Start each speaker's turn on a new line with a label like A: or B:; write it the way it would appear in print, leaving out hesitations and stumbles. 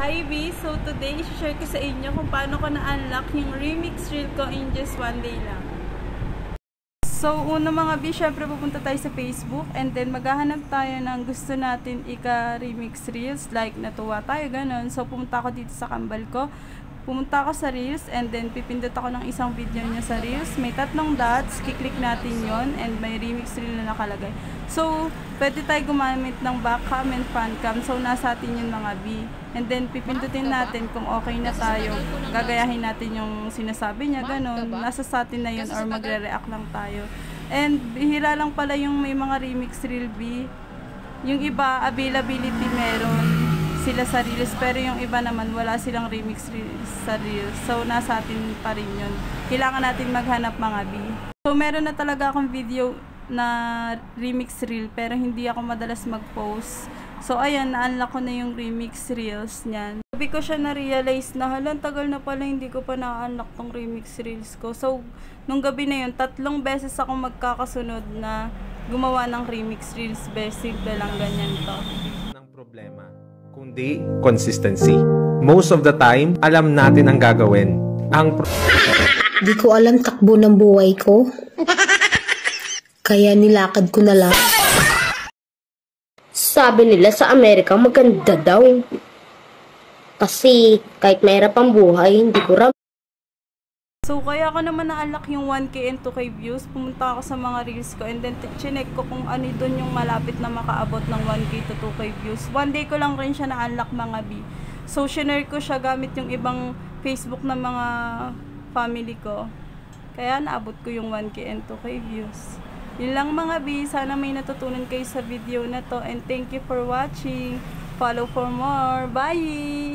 A: Hi B! So today, i-share ko sa inyo kung paano ko na-unlock yung remix reel ko in just one day lang. So una mga B, syempre pupunta tayo sa Facebook and then maghahanap tayo ng gusto natin ika-remix reels, like natuwa tayo, ganun. So pumunta ako dito sa kambal ko, pumunta ako sa reels and then pipindot ako ng isang video niya sa reels. May tatlong dots, kiklik natin yon and may remix reel na nakalagay. So pwede tayo gumamit ng back cam and front cam, so nasa atin yun mga B. And then pipindutin natin kung okay na tayo, gagayahin natin yung sinasabi niya, ganun. Nasa sa atin na yun or magre-react lang tayo. And bihira lang pala yung may mga remix reel B. Yung iba, availability meron sila sa reels, pero yung iba naman wala silang remix reels sa reels. So nasa atin pa rin yun. Kailangan natin maghanap mga B. So meron na talaga akong video na remix reel pero hindi ako madalas mag-post. So ayan, na-unlock ko na yung remix reels niyan. Sabi ko siya na-realize na halang tagal na pala hindi ko pa na-unlock tong remix reels ko. So nung gabi na yun, 3 beses ako magkakasunod na gumawa ng remix reels. Basic lang ganyan to.
B: Ng problema, kundi consistency. Most of the time, alam natin ang gagawin.
C: Di ko alam takbo ng buhay ko. Kaya nilakad ko na lang.
D: Sabi nila sa Amerika maganda daw. Kasi kahit mahirap ang buhay, hindi ko ram.
A: So kaya ako naman na-unlock yung 1K and 2K views. Pumunta ako sa mga reels ko and then chinek ko kung ano doon yung malapit na makaabot ng 1K to 2K views. One day ko lang rin siya na-unlock mga B. So shinare ko siya gamit yung ibang Facebook ng mga family ko. Kaya naabot ko yung 1K and 2K views. Yun lang mga B, sana may natutunan kayo sa video na to and thank you for watching. Follow for more. Bye!